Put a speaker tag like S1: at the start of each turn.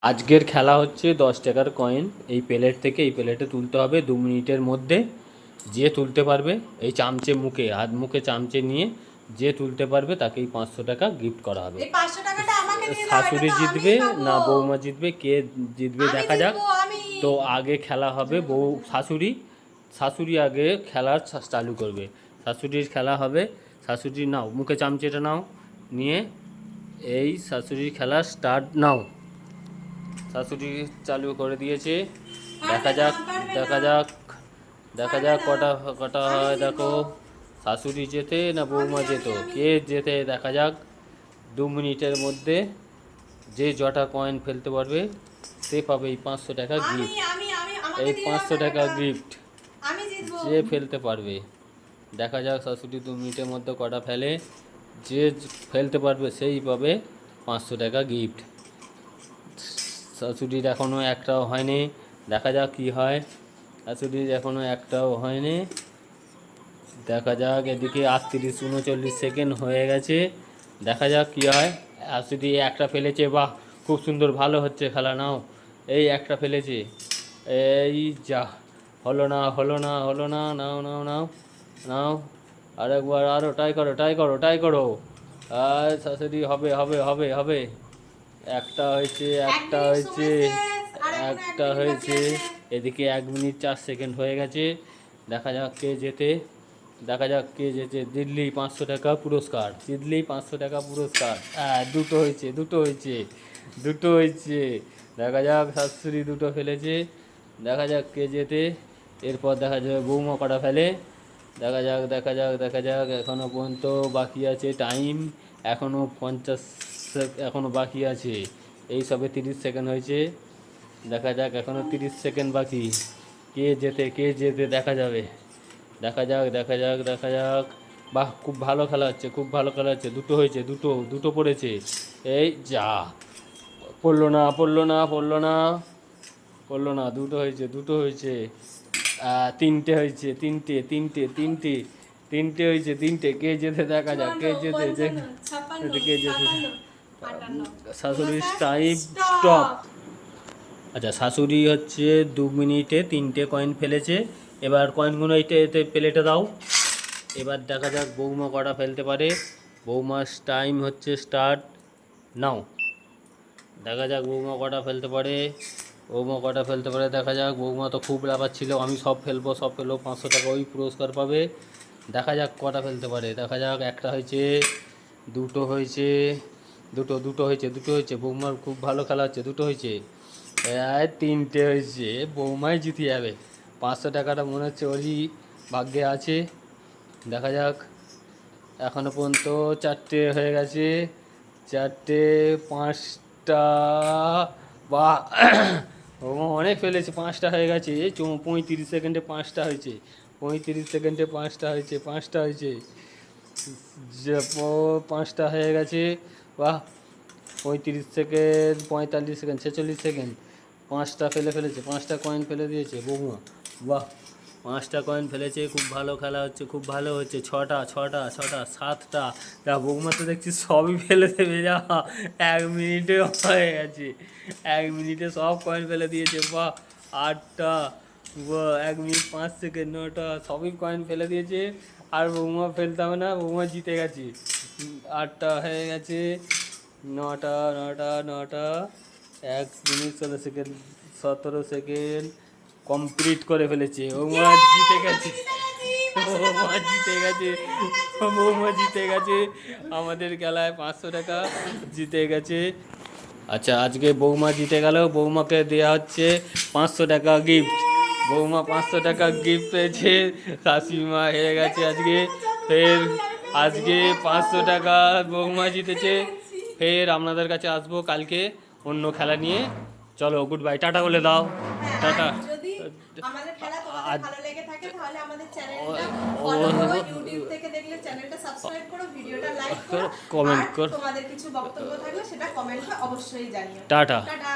S1: আজকের খেলা হচ্ছে 10 টাকার কয়েন। এই প্লেট থেকে এই প্লেটে তুলতে হবে 2 মিনিটের মধ্যে। যে তুলতে পারবে এই চামচে মুখে হাত মুখে চামচে নিয়ে যে তুলতে পারবে তাকেই 500 টাকা গিফট করা হবে।
S2: এই 500 টাকাটা আমাকে দিয়ে দাও, এটা
S1: শাশুড়ি
S2: তো
S1: জিতবে
S2: আমিই পাবো।
S1: না বৌমা জিতবে, কে জিতবে
S2: আমি
S1: দেখা যাক।
S2: জিতবো, আমি।
S1: তো আগে খেলা হবে শাশুড়ি আগে খেলা চালু করবে। শাশুড়ির খেলা হবে। শাশুড়ি নাও মুখে চামচেটা নাও, নিয়ে এই শাশুড়ির খেলা স্টার্ট নাও। শাশুড়ি চালু করে দিয়েছে। দেখা যাক দেখা যাক দেখা যাক কটা কটা হয়। দেখো শাশুড়ি জেতে না বৌমা যেত, কে জেতে দেখা যাক। 2 মিনিটের মধ্যে যে জটা কয়েন ফেলতে পারবে সে পাবে এই 500 টাকা
S2: আমি
S1: গিফট।
S2: আমি আমি আমাকে
S1: এই
S2: দিয়ে দাও
S1: 500 টাকা গিফট
S2: আমি জিতবো।
S1: যে ফেলতে পারবে দেখা যাক শাশুড়ি 2 মিনিটের মধ্যে কটা ফেলে। যে ফেলতে পারবে সেই পাবে 500 টাকা গিফট। শাশুড়ির এখনও একটাও হয়নি, দেখা যাক কি হয়। শাশুড়ির এখনও একটাও হয়নি, দেখা যাক। এদিকে 38-39 সেকেন্ড হয়ে গেছে, দেখা যাক কি হয়। শাশুড়ি একটা ফেলেছে, বাহ খুব সুন্দর, ভালো হচ্ছে খেলা। নাও এই একটা ফেলেছে, এই যা হলো না হলো না হলো না। নাও নাও নাও নাও আরেকবার, আরও ট্রাই করো ট্রাই করো ট্রাই করো। আর শাশুড়ি হবে হবে হবে হবে। একটা হয়েছে একটা হয়েছে একটা হয়েছে। এদিকে 1 মিনিট 4 সেকেন্ড হয়ে গেছে, দেখা যাক কে জেতে। দেখা যাক কে জেতে। দিল্লি 500 টাকা পুরস্কার, দিল্লি 500 টাকা পুরস্কার। হ্যাঁ দুটো হয়েছে দুটো হয়েছে দুটো হয়েছে। দেখা যাক শাশুড়ি দুটো ফেলেছে, দেখা যাক কে জেতে। এরপর দেখা যাবে বৌমা কটা ফেলে। দেখা যাক দেখা যাক দেখা যাক। এখনও পর্যন্ত বাকি আছে টাইম, এখনও 50 এখনও বাকি আছে। এই সবে 30 সেকেন্ড হয়েছে, দেখা যাক এখনও 30 সেকেন্ড বাকি। কে জেতে দেখা যাবে। দেখা যাক দেখা যাক দেখা যাক। বাহ খুব ভালো খেলা হচ্ছে, খুব ভালো খেলা হচ্ছে। দুটো হয়েছে, দুটো দুটো পড়েছে। এই যা পড়লো না পড়লো না পড়লো না পড়লো না। দুটো হয়েছে দুটো হয়েছে। তিনটে হয়েছে, তিনটে তিনটে তিনটে তিনটে হয়েছে, তিনটে। কে যেতে দেখা যাক, কে যেতে কে যেতে। শাশুড়ির টাইম স্টপ। আচ্ছা শাশুড়ি হচ্ছে 2 মিনিটে 3টে কয়েন ফেলেছে। এবার কয়েনগুলো এতে প্লেটে দাও। এবার দেখা যাক বৌমা কটা ফেলতে পারে। বৌমার টাইম হচ্ছে স্টার্ট নাও। দেখা যাক বৌমা কটা ফেলতে পারে। বৌমা কটা ফেলতে পারে দেখা যাক। বৌমা তো খুব ছিল, আমি সব ফেলবো সব ফেলবো, 500 টাকা ওই পুরস্কার পাবে। দেখা যাক কটা ফেলতে পারে। দেখা যাক একটা হয়েছে, দুটো হয়েছে, দুটো দুটো হয়েছে দুটো হয়েছে। বৌমার খুব ভালো খেলা হচ্ছে, দুটো হয়েছে। তিনটে হয়েছে, বৌমাই জিতে যাবে। 500 টাকাটা মনে হচ্ছে ওরই ভাগ্যে আছে। দেখা যাক। এখনও পর্যন্ত 4টে হয়ে গেছে, 4টে 5টা। বা বৌমা অনেক ফেলেছে, 5টা হয়ে গেছে। 35 সেকেন্ডে 5টা হয়েছে, 35 সেকেন্ডে 5টা হয়েছে, 5টা হয়েছে। 5টা হয়ে গেছে। বাহ 35 সেকেন্ড 45 সেকেন্ড 46 সেকেন্ড। 5টা ফেলেছে, 5টা কয়েন ফেলে দিয়েছে বৌমা। বাহ 5টা কয়েন ফেলেছে, খুব ভালো খেলা হচ্ছে, খুব ভালো হচ্ছে। 6টা 6টা 6টা 7টা। যা বৌমা তো দেখছি সবই ফেলে দেবে, যা 1 মিনিটে হয়ে গেছে। 1 মিনিটে সব কয়েন ফেলে দিয়েছে। বাহ 8টা। 1 মিনিট 5 সেকেন্ড 9টা, সবই কয়েন ফেলে দিয়েছে। আর বৌমা ফেলতে হবে না, বৌমা জিতে গেছে। 8টা হয়ে গেছে। 9টা 9টা 9টা। 1 মিনিট 16 সেকেন্ড 17 সেকেন্ড কমপ্লিট করে ফেলেছে। বৌমা জিতে গেছে, বৌমা জিতে গেছে, বৌমা জিতে গেছে। আমাদের খেলায় 500 টাকা জিতে গেছে। আচ্ছা আজকে বৌমা জিতে গেল, বৌমাকে দেওয়া হচ্ছে 500 টাকা গিফট। বৌমা 500 টাকা গিফট পেয়েছে, শাশুড়িমা হেরে গেছে আজকে। ফের আজকে 500 টাকা বৌমা জিতেছে। ফের আপনাদের কাছে আসবো কালকে অন্য খেলা নিয়ে। চলো গুড বাই, টাটা বলে দাও। টাটা।
S2: যদি আমাদের খেলা তোমাদের ভালো লেগে থাকে তাহলে আমাদের চ্যানেলটা ফলো করো, ইউটিউব থেকে দেখলে চ্যানেলটা সাবস্ক্রাইব করো, ভিডিওটা লাইক করো,
S1: কমেন্ট
S2: আর
S1: করো।
S2: তোমাদের কিছু বক্তব্য থাকলে সেটা কমেন্টে অবশ্যই জানিও।
S1: টাটা।
S2: টাটা।